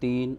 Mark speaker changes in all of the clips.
Speaker 1: 3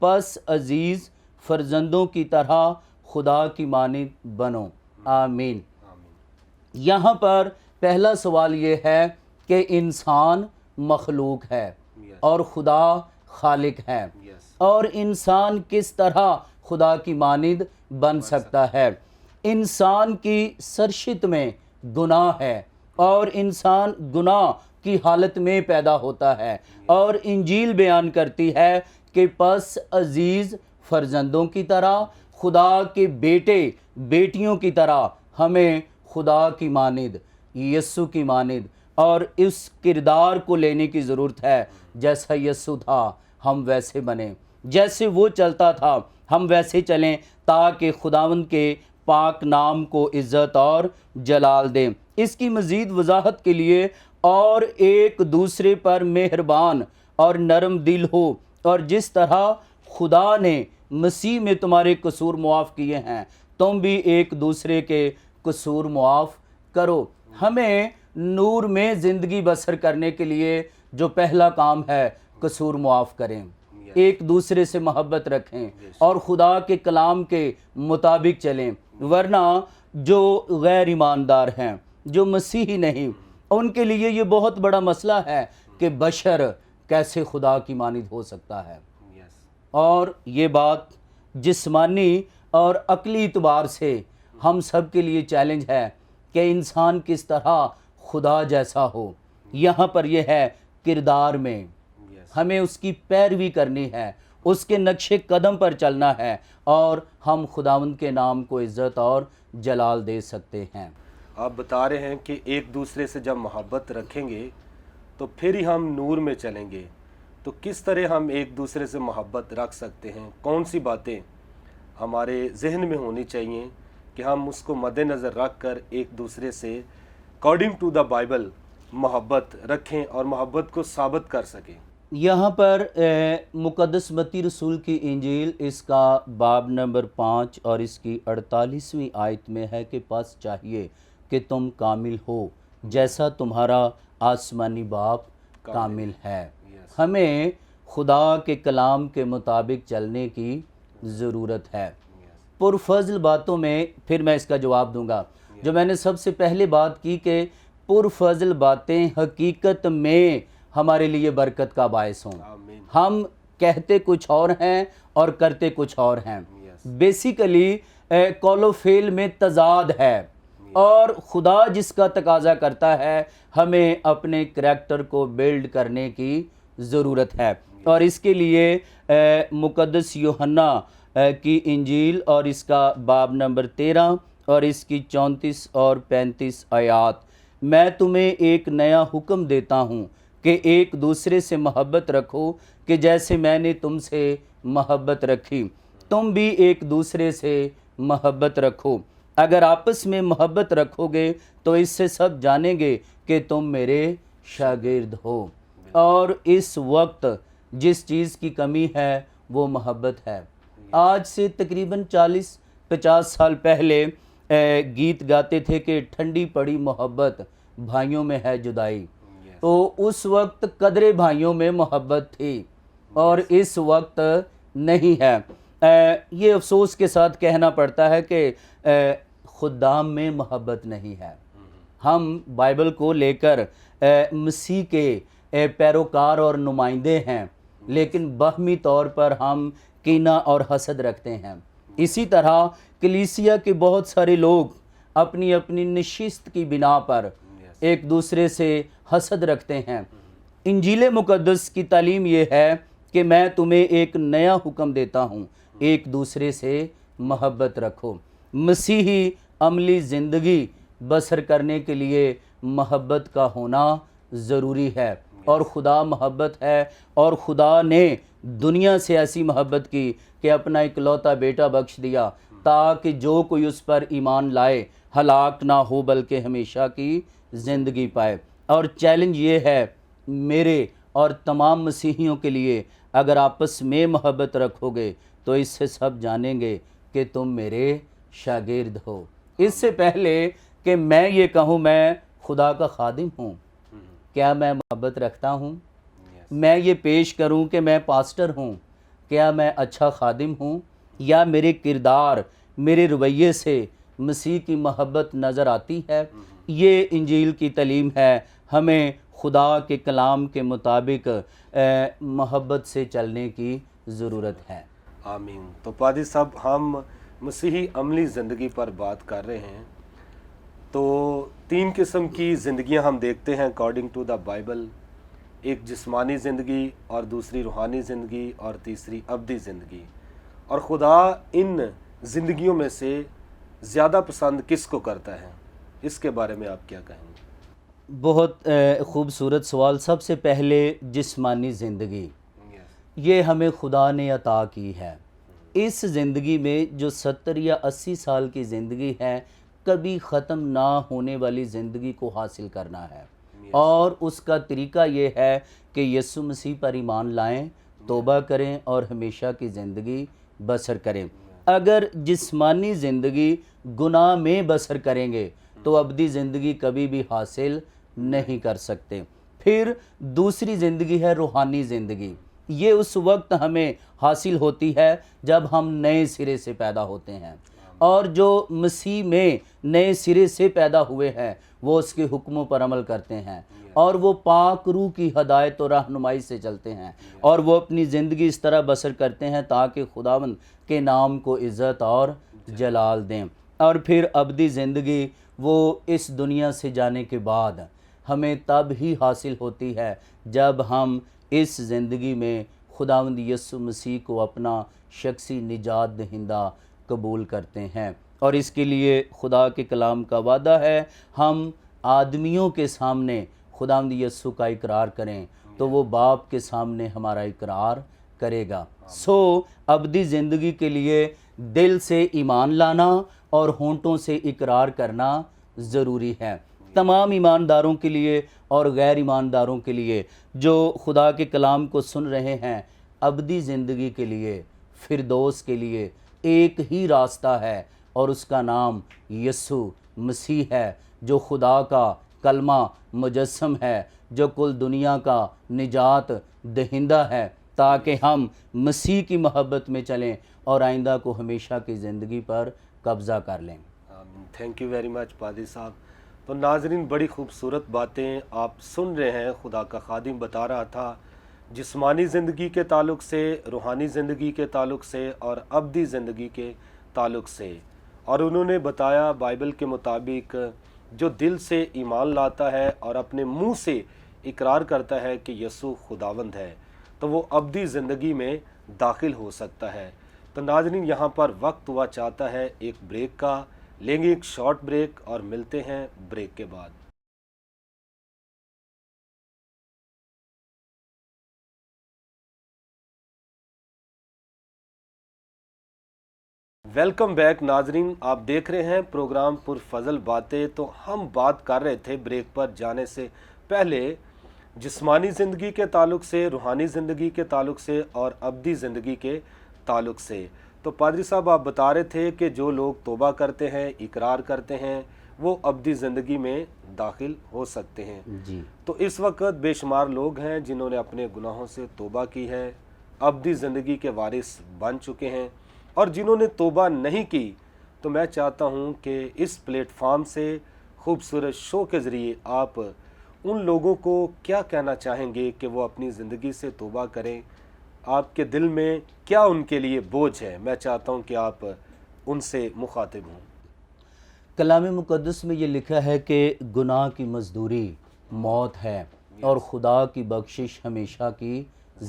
Speaker 1: پس عزیز فرزندوں کی طرح خدا کی مانند بنو، آمین۔ یہاں پر پہلا سوال یہ ہے کہ انسان مخلوق ہے اور خدا خالق ہے، اور انسان کس طرح خدا کی مانند بن سکتا ہے؟ انسان کی سرشت میں گناہ ہے اور انسان گناہ کی حالت میں پیدا ہوتا ہے، اور انجیل بیان کرتی ہے کہ پس عزیز فرزندوں کی طرح، خدا کے بیٹے بیٹیوں کی طرح ہمیں خدا کی مانند، یسوع کی مانند اور اس کردار کو لینے کی ضرورت ہے۔ جیسا یسوع تھا ہم ویسے بنیں، جیسے وہ چلتا تھا ہم ویسے چلیں، تاکہ خداوند کے پاک نام کو عزت اور جلال دیں۔ اس کی مزید وضاحت کے لیے، اور ایک دوسرے پر مہربان اور نرم دل ہو، اور جس طرح خدا نے مسیح میں تمہارے قصور معاف کیے ہیں، تم بھی ایک دوسرے کے قصور معاف کرو۔ ہمیں نور میں زندگی بسر کرنے کے لیے جو پہلا کام ہے، قصور معاف کریں، ایک دوسرے سے محبت رکھیں اور خدا کے کلام کے مطابق چلیں، ورنہ جو غیر ایماندار ہیں، جو مسیحی نہیں، ان کے لیے یہ بہت بڑا مسئلہ ہے کہ بشر کیسے خدا کی مانند ہو سکتا ہے۔ اور یہ بات جسمانی اور عقلی اعتبار سے ہم سب کے لیے چیلنج ہے کہ انسان کس طرح خدا جیسا ہو۔ یہاں پر یہ ہے کردار میں ہمیں اس کی پیروی کرنی ہے، اس کے نقش قدم پر چلنا ہے، اور ہم خداوند کے نام کو عزت اور جلال دے سکتے ہیں۔
Speaker 2: آپ بتا رہے ہیں کہ ایک دوسرے سے جب محبت رکھیں گے تو پھر ہی ہم نور میں چلیں گے۔ تو کس طرح ہم ایک دوسرے سے محبت رکھ سکتے ہیں؟ کون سی باتیں ہمارے ذہن میں ہونی چاہیے کہ ہم اس کو مد نظر رکھ کر ایک دوسرے سے اکارڈنگ ٹو دا بائبل محبت رکھیں اور محبت کو ثابت کر سکیں؟
Speaker 1: یہاں پر مقدس متی رسول کی انجیل، اس کا باب نمبر 5 اور اس کی 48ویں آیت میں ہے کہ پس چاہیے کہ تم کامل ہو جیسا تمہارا آسمانی باپ کامل ہے۔ ہمیں خدا کے کلام کے مطابق چلنے کی ضرورت ہے۔ پرفضل باتوں میں پھر میں اس کا جواب دوں گا۔ جو میں نے سب سے پہلے بات کی کہ پرفضل باتیں حقیقت میں ہمارے لیے برکت کا باعث ہوں۔ ہم کہتے کچھ اور ہیں اور کرتے کچھ اور ہیں۔ بیسیکلی قول و فعل میں تضاد ہے، اور خدا جس کا تقاضا کرتا ہے ہمیں اپنے کریکٹر کو بلڈ کرنے کی ضرورت ہے، اور اس کے لیے مقدس یوحنا کی انجیل اور اس کا باب نمبر 13 اور اس کی 34 اور 35 آیات، میں تمہیں ایک نیا حکم دیتا ہوں کہ ایک دوسرے سے محبت رکھو کہ جیسے میں نے تم سے محبت رکھی، تم بھی ایک دوسرے سے محبت رکھو۔ اگر آپس میں محبت رکھو گے تو اس سے سب جانیں گے کہ تم میرے شاگرد ہو۔ اور اس وقت جس چیز کی کمی ہے وہ محبت ہے۔ آج سے تقریباً 40-50 سال پہلے گیت گاتے تھے کہ ٹھنڈی پڑی محبت بھائیوں میں ہے جدائی، تو اس وقت قدرے بھائیوں میں محبت تھی اور اس وقت نہیں ہے۔ یہ افسوس کے ساتھ کہنا پڑتا ہے کہ خدام میں محبت نہیں ہے۔ ہم بائبل کو لے کر مسیح کے پیروکار اور نمائندے ہیں، لیکن باہمی طور پر ہم کینہ اور حسد رکھتے ہیں۔ اسی طرح کلیسیا کے بہت سارے لوگ اپنی اپنی نشست کی بنا پر ایک دوسرے سے حسد رکھتے ہیں۔ انجیل مقدس کی تعلیم یہ ہے کہ میں تمہیں ایک نیا حکم دیتا ہوں، ایک دوسرے سے محبت رکھو۔ مسیحی عملی زندگی بسر کرنے کے لیے محبت کا ہونا ضروری ہے، اور خدا محبت ہے، اور خدا نے دنیا سے ایسی محبت کی کہ اپنا اکلوتا بیٹا بخش دیا تاکہ جو کوئی اس پر ایمان لائے ہلاک نہ ہو بلکہ ہمیشہ کی زندگی پائے۔ اور چیلنج یہ ہے میرے اور تمام مسیحیوں کے لیے، اگر آپس میں محبت رکھو گے تو اس سے سب جانیں گے کہ تم میرے شاگرد ہو۔ اس سے پہلے کہ میں یہ کہوں میں خدا کا خادم ہوں، کیا میں محبت رکھتا ہوں؟ میں یہ پیش کروں کہ میں پاسٹر ہوں، کیا میں اچھا خادم ہوں یا میرے کردار میرے رویے سے مسیح کی محبت نظر آتی ہے؟ یہ انجیل کی تعلیم ہے، ہمیں خدا کے کلام کے مطابق محبت سے چلنے کی ضرورت ہے۔
Speaker 2: آمین۔ تو پادری صاحب، ہم مسیحی عملی زندگی پر بات کر رہے ہیں۔ تو 3 قسم کی زندگیاں ہم دیکھتے ہیں اکارڈنگ ٹو دا بائبل، ایک جسمانی زندگی، اور دوسری روحانی زندگی، اور تیسری ابدی زندگی۔ اور خدا ان زندگیوں میں سے زیادہ پسند کس کو کرتا ہے؟ اس کے بارے میں آپ کیا کہیں گے؟
Speaker 1: بہت خوبصورت سوال۔ سب سے پہلے جسمانی زندگی، یہ ہمیں خدا نے عطا کی ہے۔ اس زندگی میں جو 70 یا 80 سال کی زندگی ہے، کبھی ختم نہ ہونے والی زندگی کو حاصل کرنا ہے، اور اس کا طریقہ یہ ہے کہ یسوع مسیح پر ایمان لائیں، توبہ کریں اور ہمیشہ کی زندگی بسر کریں۔ اگر جسمانی زندگی گناہ میں بسر کریں گے تو ابدی زندگی کبھی بھی حاصل نہیں کر سکتے۔ پھر دوسری زندگی ہے روحانی زندگی۔ یہ اس وقت ہمیں حاصل ہوتی ہے جب ہم نئے سرے سے پیدا ہوتے ہیں، اور جو مسیح میں نئے سرے سے پیدا ہوئے ہیں وہ اس کے حکموں پر عمل کرتے ہیں، اور وہ پاک روح کی ہدایت و رہنمائی سے چلتے ہیں، اور وہ اپنی زندگی اس طرح بسر کرتے ہیں تاکہ خداوند کے نام کو عزت اور جلال دیں۔ اور پھر ابدی زندگی وہ اس دنیا سے جانے کے بعد ہمیں تب ہی حاصل ہوتی ہے جب ہم اس زندگی میں خداوند یسوع مسیح کو اپنا شخصی نجات دہندہ قبول کرتے ہیں۔ اور اس کے لیے خدا کے کلام کا وعدہ ہے، ہم آدمیوں کے سامنے خداوند یسوع کا اقرار کریں تو وہ باپ کے سامنے ہمارا اقرار کرے گا۔ ابدی زندگی کے لیے دل سے ایمان لانا اور ہونٹوں سے اقرار کرنا ضروری ہے۔ تمام ایمانداروں کے لیے اور غیر ایمانداروں کے لیے جو خدا کے کلام کو سن رہے ہیں، ابدی زندگی کے لیے، فردوس کے لیے ایک ہی راستہ ہے، اور اس کا نام یسوع مسیح ہے، جو خدا کا کلمہ مجسم ہے، جو کل دنیا کا نجات دہندہ ہے، تاکہ ہم مسیح کی محبت میں چلیں اور آئندہ کو ہمیشہ کی زندگی پر قبضہ کر لیں۔
Speaker 2: تھینک یو ویری مچ پادری صاحب۔ تو ناظرین، بڑی خوبصورت باتیں آپ سن رہے ہیں۔ خدا کا خادم بتا رہا تھا جسمانی زندگی کے تعلق سے، روحانی زندگی کے تعلق سے، اور ابدی زندگی کے تعلق سے، اور انہوں نے بتایا بائبل کے مطابق جو دل سے ایمان لاتا ہے اور اپنے منہ سے اقرار کرتا ہے کہ یسوع خداوند ہے، تو وہ ابدی زندگی میں داخل ہو سکتا ہے۔ تو ناظرین، یہاں پر وقت ہوا چاہتا ہے ایک بریک کا، لیں گے ایک شارٹ بریک اور ملتے ہیں بریک کے بعد۔ ویلکم بیک ناظرین، آپ دیکھ رہے ہیں پروگرام پرفضل باتیں۔ تو ہم بات کر رہے تھے بریک پر جانے سے پہلے جسمانی زندگی کے تعلق سے، روحانی زندگی کے تعلق سے، اور ابدی زندگی کے تعلق سے۔ تو پادری صاحب، آپ بتا رہے تھے کہ جو لوگ توبہ کرتے ہیں، اقرار کرتے ہیں، وہ ابدی زندگی میں داخل ہو سکتے ہیں۔
Speaker 1: جی،
Speaker 2: تو اس وقت بے شمار لوگ ہیں جنہوں نے اپنے گناہوں سے توبہ کی ہے، ابدی زندگی کے وارث بن چکے ہیں، اور جنہوں نے توبہ نہیں کی، تو میں چاہتا ہوں کہ اس پلیٹ فارم سے، خوبصورت شو کے ذریعے، آپ ان لوگوں کو کیا کہنا چاہیں گے کہ وہ اپنی زندگی سے توبہ کریں؟ آپ کے دل میں کیا ان کے لیے بوجھ ہے؟ میں چاہتا ہوں کہ آپ ان سے مخاطب ہوں۔
Speaker 1: کلام مقدس میں یہ لکھا ہے کہ گناہ کی مزدوری موت ہے، اور خدا کی بخشش ہمیشہ کی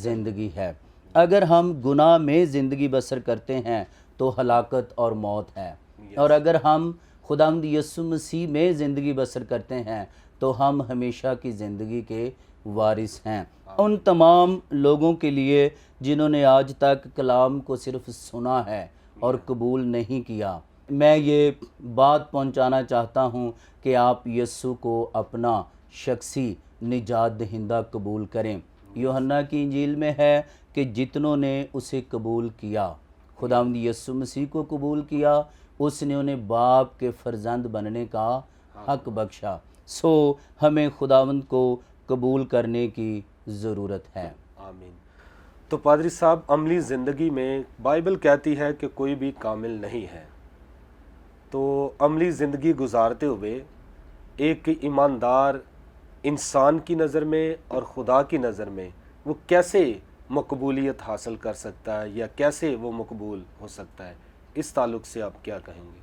Speaker 1: زندگی ہے۔ اگر ہم گناہ میں زندگی بسر کرتے ہیں تو ہلاکت اور موت ہے، اور اگر ہم خداوند یسوع مسیح میں زندگی بسر کرتے ہیں تو ہم ہمیشہ کی زندگی کے وارث ہیں۔ ان تمام لوگوں کے لیے جنہوں نے آج تک کلام کو صرف سنا ہے اور قبول نہیں کیا، میں یہ بات پہنچانا چاہتا ہوں کہ آپ یسوع کو اپنا شخصی نجات دہندہ قبول کریں۔ یوحنا کی انجیل میں ہے کہ جتنوں نے اسے قبول کیا، خداوند یسوع مسیح کو قبول کیا، اس نے انہیں باپ کے فرزند بننے کا حق بخشا۔ ہمیں خداوند کو قبول کرنے کی ضرورت ہے۔
Speaker 2: آمین۔ تو پادری صاحب عملی زندگی میں بائبل کہتی ہے کہ کوئی بھی کامل نہیں ہے، تو عملی زندگی گزارتے ہوئے ایک ایماندار انسان کی نظر میں اور خدا کی نظر میں وہ کیسے مقبولیت حاصل کر سکتا ہے یا کیسے وہ مقبول ہو سکتا ہے، اس تعلق سے آپ کیا کہیں گے؟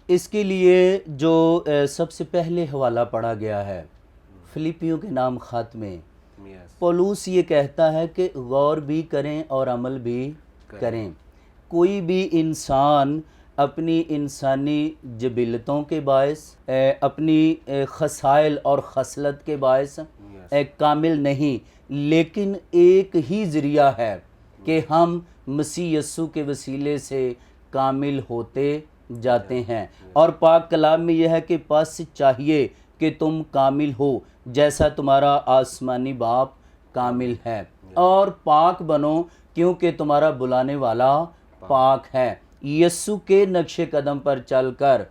Speaker 1: اس کے لیے جو سب سے پہلے حوالہ پڑھا گیا ہے فلیپیوں کے نام خط میں،
Speaker 2: یس،
Speaker 1: پولوس یہ کہتا ہے کہ غور بھی کریں اور عمل بھی کریں۔ کوئی بھی انسان اپنی انسانی جبلتوں کے باعث، اپنی خصائل اور خصلت کے باعث کامل نہیں، لیکن ایک ہی ذریعہ ہے کہ ہم مسیح یسوع کے وسیلے سے کامل ہوتے جاتے ہیں، اور پاک کلام میں یہ ہے کہ پس چاہیے کہ تم کامل ہو جیسا تمہارا آسمانی باپ کامل ہے، اور پاک بنو کیونکہ تمہارا بلانے والا پاک ہے۔ یسوع کے نقش قدم پر چل کر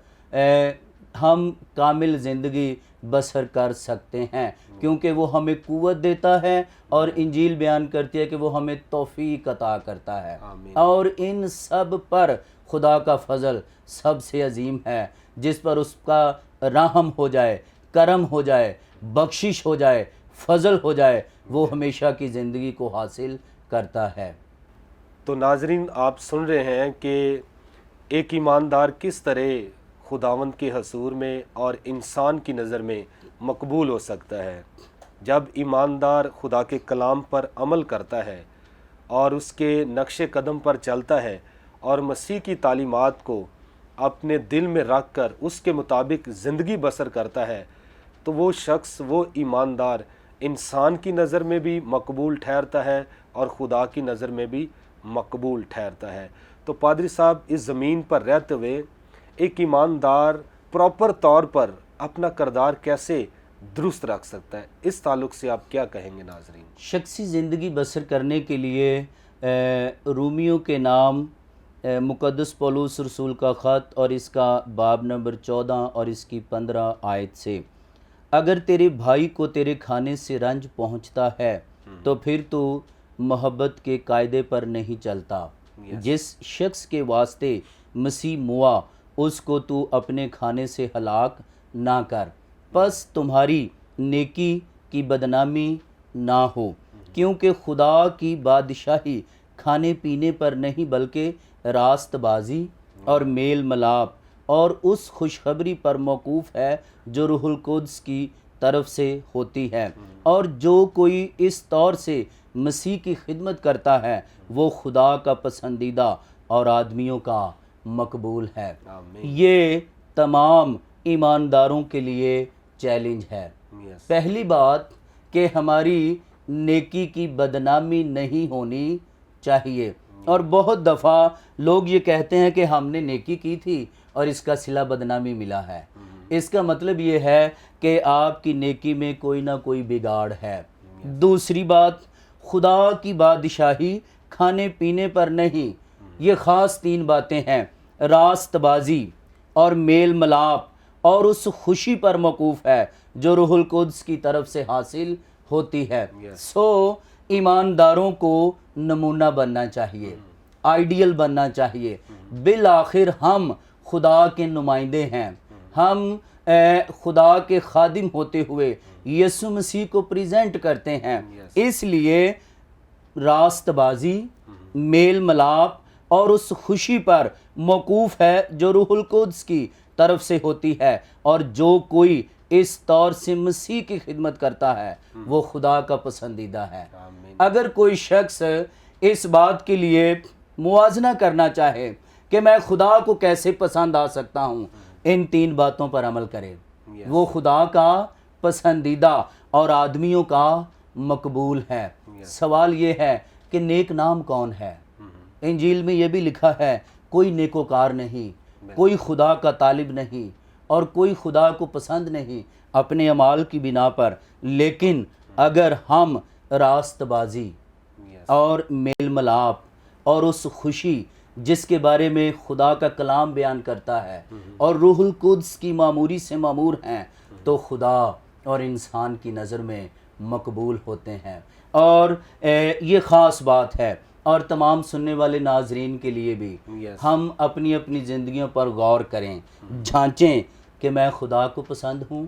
Speaker 1: ہم کامل زندگی بسر کر سکتے ہیں، کیونکہ وہ ہمیں قوت دیتا ہے، اور انجیل بیان کرتی ہے کہ وہ ہمیں توفیق عطا کرتا ہے، اور ان سب پر خدا کا فضل سب سے عظیم ہے، جس پر اس کا رحم ہو جائے، کرم ہو جائے، بخشش ہو جائے، فضل ہو جائے، وہ ہمیشہ کی زندگی کو حاصل کرتا ہے۔
Speaker 2: تو ناظرین، آپ سن رہے ہیں کہ ایک ایماندار کس طرح خداوند کے حضور میں اور انسان کی نظر میں مقبول ہو سکتا ہے۔ جب ایماندار خدا کے کلام پر عمل کرتا ہے اور اس کے نقش قدم پر چلتا ہے اور مسیح کی تعلیمات کو اپنے دل میں رکھ کر اس کے مطابق زندگی بسر کرتا ہے، تو وہ شخص، وہ ایماندار انسان کی نظر میں بھی مقبول ٹھہرتا ہے اور خدا کی نظر میں بھی مقبول ٹھہرتا ہے۔ تو پادری صاحب، اس زمین پر رہتے ہوئے ایک ایماندار پراپر طور پر اپنا کردار کیسے درست رکھ سکتا ہے، اس تعلق سے آپ کیا کہیں گے ناظرین؟
Speaker 1: شخصی زندگی بسر کرنے کے لیے رومیوں کے نام مقدس پولوس رسول کا خط اور اس کا باب نمبر 14 اور اس کی 15 آیت سے، اگر تیرے بھائی کو تیرے کھانے سے رنج پہنچتا ہے تو پھر تو محبت کے قاعدے پر نہیں چلتا۔ جس شخص کے واسطے مسیح موا، اس کو تو اپنے کھانے سے ہلاک نہ کر، پس تمہاری نیکی کی بدنامی نہ ہو، کیونکہ خدا کی بادشاہی کھانے پینے پر نہیں بلکہ راست بازی اور میل ملاپ اور اس خوشخبری پر موقوف ہے جو روح القدس کی طرف سے ہوتی ہے، اور جو کوئی اس طور سے مسیح کی خدمت کرتا ہے وہ خدا کا پسندیدہ اور آدمیوں کا مقبول ہے۔ یہ تمام ایمانداروں کے لیے چیلنج ہے۔ پہلی بات کہ ہماری نیکی کی بدنامی نہیں ہونی چاہیے، اور بہت دفعہ لوگ یہ کہتے ہیں کہ ہم نے نیکی کی تھی اور اس کا صلہ بدنامی ملا ہے۔ اس کا مطلب یہ ہے کہ آپ کی نیکی میں کوئی نہ کوئی بگاڑ ہے۔ دوسری بات، خدا کی بادشاہی کھانے پینے پر نہیں، یہ خاص 3 باتیں ہیں، راست بازی اور میل ملاپ اور اس خوشی پر موقوف ہے جو روح القدس کی طرف سے حاصل ہوتی ہے۔ ایمانداروں کو نمونہ بننا چاہیے، آئیڈیل بننا چاہیے۔ بالآخر ہم خدا کے نمائندے ہیں، ہم خدا کے خادم ہوتے ہوئے یسوع مسیح کو پریزنٹ کرتے ہیں، اس لیے راست بازی، میل ملاپ اور اس خوشی پر موقوف ہے جو روح القدس کی طرف سے ہوتی ہے، اور جو کوئی اس طور سے مسیح کی خدمت کرتا ہے وہ خدا کا پسندیدہ ہے۔ اگر کوئی شخص اس بات کے لیے موازنہ کرنا چاہے کہ میں خدا کو کیسے پسند آ سکتا ہوں، ان 3 باتوں پر عمل کرے، وہ خدا کا پسندیدہ اور آدمیوں کا مقبول ہے۔ سوال یہ ہے کہ نیک نام کون ہے؟ انجیل میں یہ بھی لکھا ہے، کوئی نیکوکار نہیں، کوئی خدا کا طالب نہیں، اور کوئی خدا کو پسند نہیں اپنے اعمال کی بنا پر۔ لیکن اگر ہم راست بازی اور میل ملاپ اور اس خوشی جس کے بارے میں خدا کا کلام بیان کرتا ہے اور روح القدس کی معموری سے معمور ہیں، تو خدا اور انسان کی نظر میں مقبول ہوتے ہیں۔ اور یہ خاص بات ہے، اور تمام سننے والے ناظرین کے لیے بھی ہم اپنی اپنی زندگیوں پر غور کریں، جھانچیں کہ میں خدا کو پسند ہوں،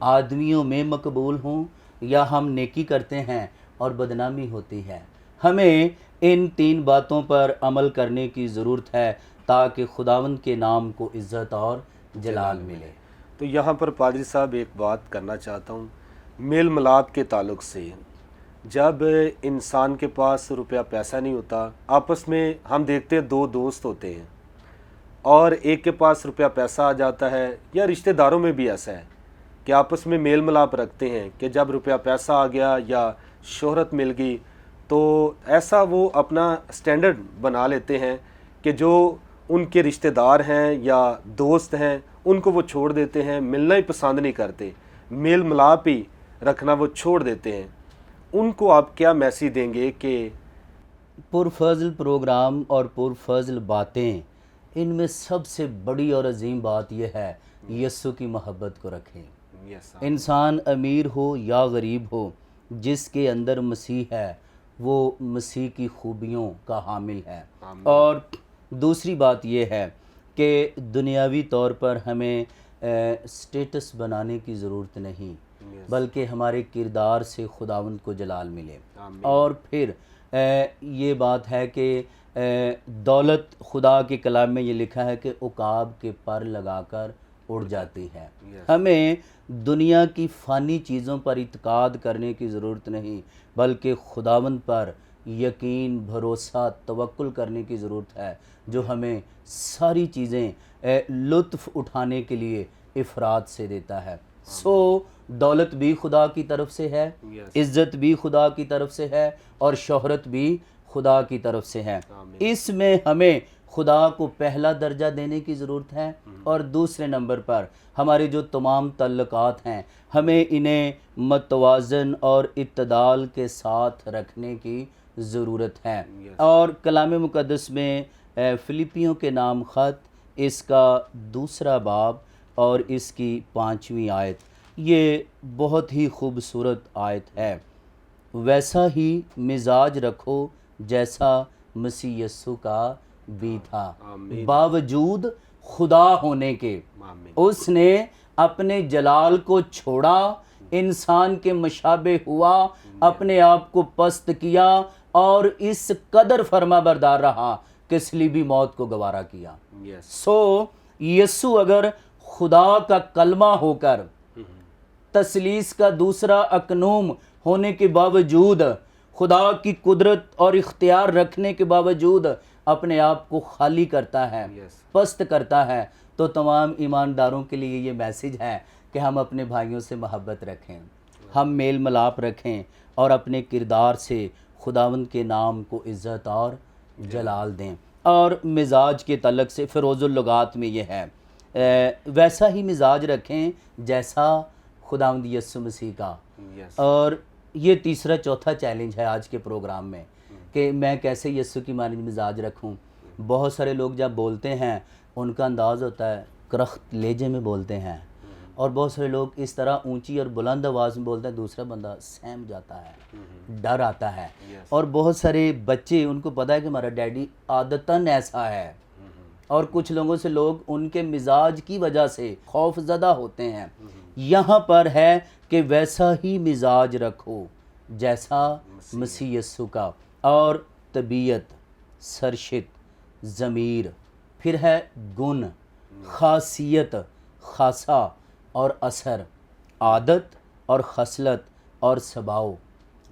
Speaker 1: آدمیوں میں مقبول ہوں، یا ہم نیکی کرتے ہیں اور بدنامی ہوتی ہے۔ ہمیں ان 3 باتوں پر عمل کرنے کی ضرورت ہے تاکہ خداوند کے نام کو عزت اور جلال ملے۔
Speaker 2: تو یہاں پر پادری صاحب ایک بات کرنا چاہتا ہوں میل ملاپ کے تعلق سے۔ جب انسان کے پاس روپیہ پیسہ نہیں ہوتا، آپس میں ہم دیکھتے ہیں 2 دوست ہوتے ہیں اور ایک کے پاس روپیہ پیسہ آ جاتا ہے، یا رشتہ داروں میں بھی ایسا ہے کہ آپس میں میل ملاپ رکھتے ہیں کہ جب روپیہ پیسہ آ گیا یا شہرت مل گئی تو ایسا وہ اپنا سٹینڈرڈ بنا لیتے ہیں کہ جو ان کے رشتہ دار ہیں یا دوست ہیں ان کو وہ چھوڑ دیتے ہیں، ملنا ہی پسند نہیں کرتے، میل ملاپ ہی رکھنا وہ چھوڑ دیتے ہیں۔ ان کو آپ کیا میسیج دیں گے کہ
Speaker 1: پرفضل پروگرام اور پرفضل باتیں، ان میں سب سے بڑی اور عظیم بات یہ ہے یسوع کی محبت کو رکھیں۔ انسان امیر ہو یا غریب ہو، جس کے اندر مسیح ہے وہ مسیح کی خوبیوں کا حامل ہے۔ اور دوسری بات یہ ہے کہ دنیاوی طور پر ہمیں سٹیٹس بنانے کی ضرورت نہیں، بلکہ ہمارے کردار سے خداوند کو جلال ملے۔ اور پھر یہ بات ہے کہ دولت، خدا کے کلام میں یہ لکھا ہے کہ عقاب کے پر لگا کر اڑ جاتی ہے۔ ہمیں دنیا کی فانی چیزوں پر اعتقاد کرنے کی ضرورت نہیں، بلکہ خداوند پر یقین، بھروسہ، توکل کرنے کی ضرورت ہے، جو ہمیں ساری چیزیں لطف اٹھانے کے لیے افراد سے دیتا ہے۔ دولت بھی خدا کی طرف سے ہے، عزت بھی خدا کی طرف سے ہے، اور شہرت بھی خدا کی طرف سے ہے۔ اس میں ہمیں خدا کو پہلا درجہ دینے کی ضرورت ہے، اور دوسرے نمبر پر ہمارے جو تمام تعلقات ہیں ہمیں انہیں متوازن اور اعتدال کے ساتھ رکھنے کی ضرورت ہے۔ اور کلام مقدس میں فلپیوں کے نام خط، اس کا 2 باب اور اس کی 5ویں آیت، یہ بہت ہی خوبصورت آیت ہے۔ ویسا ہی مزاج رکھو جیسا مسیح یسوع کا بھی تھا، باوجود خدا ہونے کے اس نے اپنے جلال کو چھوڑا، انسان کے مشابہ ہوا، اپنے آپ کو پست کیا، اور اس قدر فرما بردار رہا کہ صلیبی موت کو گوارا کیا۔ یسوع اگر خدا کا کلمہ ہو کر، تثلیث کا دوسرا اکنوم ہونے کے باوجود، خدا کی قدرت اور اختیار رکھنے کے باوجود اپنے آپ کو خالی کرتا ہے، پست کرتا ہے، تو تمام ایمانداروں کے لیے یہ میسیج ہے کہ ہم اپنے بھائیوں سے محبت رکھیں، ہم میل ملاپ رکھیں، اور اپنے کردار سے خداوند کے نام کو عزت اور جلال دیں۔ اور مزاج کے تعلق سے فروز اللغات میں یہ ہے، ویسا ہی مزاج رکھیں جیسا خداوند یسوع مسیح کا۔ اور یہ تیسرا چوتھا چیلنج ہے آج کے پروگرام میں کہ میں کیسے یسوع کی مانند مزاج رکھوں۔ بہت سارے لوگ جب بولتے ہیں ان کا انداز ہوتا ہے کرخت لہجے میں بولتے ہیں، اور بہت سارے لوگ اس طرح اونچی اور بلند آواز میں بولتے ہیں دوسرا بندہ سہم جاتا ہے، ڈر آتا ہے۔ اور بہت سارے بچے، ان کو پتہ ہے کہ ہمارا ڈیڈی عادتاً ایسا ہے، اور کچھ لوگوں سے لوگ ان کے مزاج کی وجہ سے خوف زدہ ہوتے ہیں۔ یہاں پر ہے کہ ویسا ہی مزاج رکھو جیسا مسیح یسوع کا۔ اور طبیعت، سرشت، ضمیر، پھر ہے گن، خاصیت، خاصہ اور اثر، عادت اور خصلت اور سباؤ۔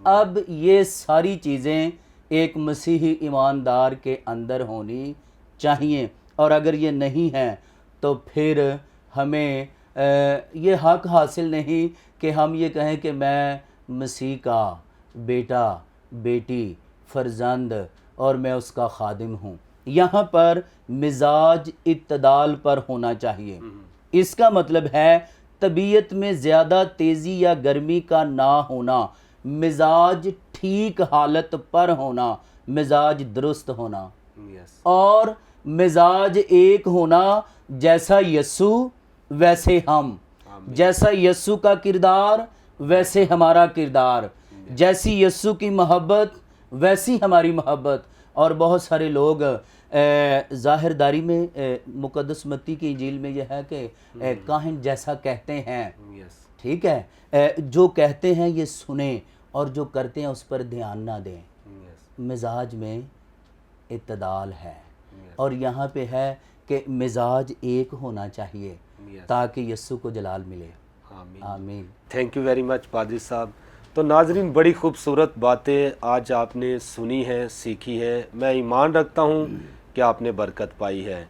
Speaker 1: اب یہ ساری چیزیں ایک مسیحی ایماندار کے اندر ہونی چاہیے، اور اگر یہ نہیں ہیں تو پھر ہمیں یہ حق حاصل نہیں کہ ہم یہ کہیں کہ میں مسیح کا بیٹا، بیٹی، فرزند، اور میں اس کا خادم ہوں۔ یہاں پر مزاج اعتدال پر ہونا چاہیے۔ اس کا مطلب ہے طبیعت میں زیادہ تیزی یا گرمی کا نہ ہونا، مزاج ٹھیک حالت پر ہونا، مزاج درست ہونا، اور مزاج ایک ہونا، جیسا یسوع ویسے ہم، جیسا یسوع کا کردار ویسے ہمارا کردار، جیسی یسوع کی محبت ویسی ہماری محبت۔ اور بہت سارے لوگ ظاہر داری میں مقدس متی کی انجیل میں یہ ہے کہ کاہن جیسا کہتے ہیں،
Speaker 2: یس
Speaker 1: ٹھیک ہے، جو کہتے ہیں یہ سنیں اور جو کرتے ہیں اس پر دھیان نہ دیں۔
Speaker 2: یس
Speaker 1: مزاج میں اعتدال ہے، اور یہاں پہ ہے کہ مزاج ایک ہونا چاہیے تاکہ یسوع کو جلال ملے۔
Speaker 2: آمین۔
Speaker 1: آمین۔
Speaker 2: تھینک یو ویری مچ پادری صاحب۔ تو ناظرین، بڑی خوبصورت باتیں آج آپ نے سنی ہیں، سیکھی ہے۔ میں ایمان رکھتا ہوں کہ آپ نے برکت پائی ہے۔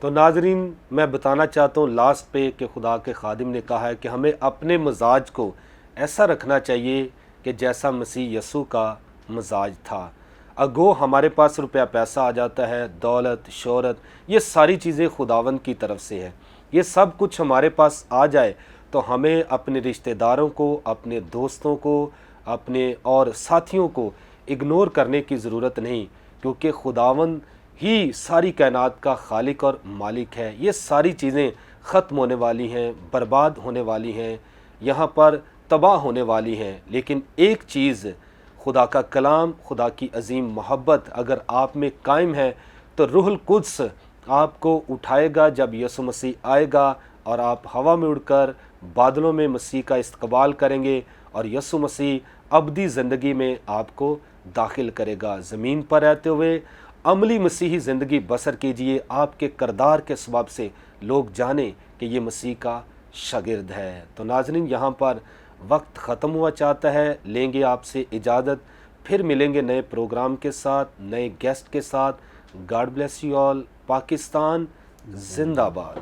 Speaker 2: تو ناظرین، میں بتانا چاہتا ہوں لاسٹ پہ کہ خدا کے خادم نے کہا ہے کہ ہمیں اپنے مزاج کو ایسا رکھنا چاہیے کہ جیسا مسیح یسوع کا مزاج تھا۔ اگو ہمارے پاس روپیہ پیسہ آ جاتا ہے، دولت، شہرت، یہ ساری چیزیں خداوند کی طرف سے ہے، یہ سب کچھ ہمارے پاس آ جائے تو ہمیں اپنے رشتہ داروں کو، اپنے دوستوں کو، اپنے اور ساتھیوں کو اگنور کرنے کی ضرورت نہیں، کیونکہ خداوند ہی ساری کائنات کا خالق اور مالک ہے۔ یہ ساری چیزیں ختم ہونے والی ہیں، برباد ہونے والی ہیں، یہاں پر تباہ ہونے والی ہیں، لیکن ایک چیز، خدا کا کلام، خدا کی عظیم محبت اگر آپ میں قائم ہے تو روح القدس آپ کو اٹھائے گا جب یسوع مسیح آئے گا، اور آپ ہوا میں اڑ کر بادلوں میں مسیح کا استقبال کریں گے، اور یسوع مسیح ابدی زندگی میں آپ کو داخل کرے گا۔ زمین پر رہتے ہوئے عملی مسیحی زندگی بسر کیجئے، آپ کے کردار کے سبب سے لوگ جانیں کہ یہ مسیح کا شاگرد ہے۔ تو ناظرین، یہاں پر وقت ختم ہوا چاہتا ہے، لیں گے آپ سے اجازت، پھر ملیں گے نئے پروگرام کے ساتھ، نئے گیسٹ کے ساتھ۔ God bless you all. Pakistan زندہ باد۔